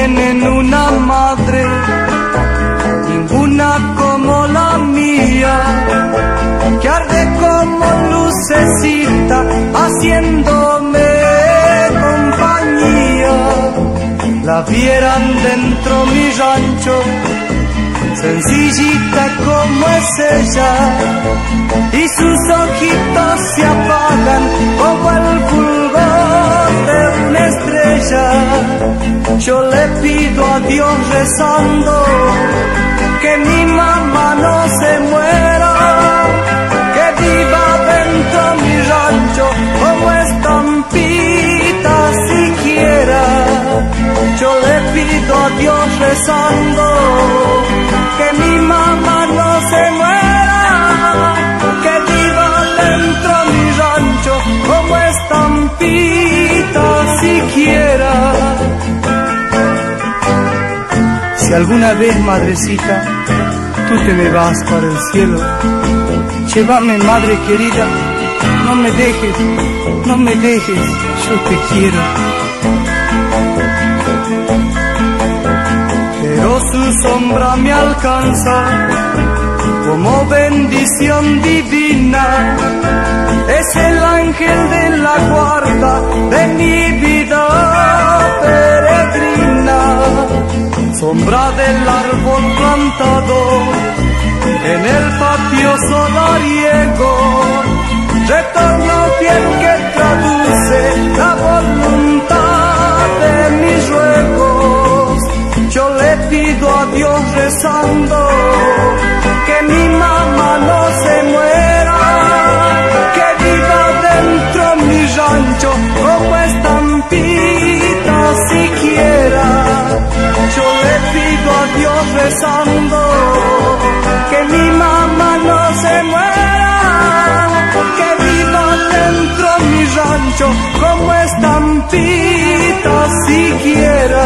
tienen una madre, ninguna como la mía, que arde como lucecita haciéndome compañía. La vieran dentro mi rancho, sencillita como es ella, y sus ojitos se apagan como el fulgor de una estrella. Yo le pido a Dios rezando que mi mamá no se muera, que viva dentro mi rancho como estampita siquiera. Yo le pido a Dios rezando que mi mamá no se muera, que viva dentro mi rancho como estampita siquiera. Si alguna vez, madrecita, tú te me vas para el cielo, llévame, madre querida, no me dejes, no me dejes, yo te quiero. Pero su sombra me alcanza como bendición divina, es el ángel de la guarda de mi vida peregrina. Sombra del árbol plantado en el patio solariego, retorno fiel que traduce la voluntad de mis ruegos. Yo le pido a Dios rezando que mi mamá no se muera, que viva dentro mi rancho como estampita siquiera. Yo le pido a Dios rezando que mi mamá no se muera, que viva dentro mi rancho como estampita siquiera.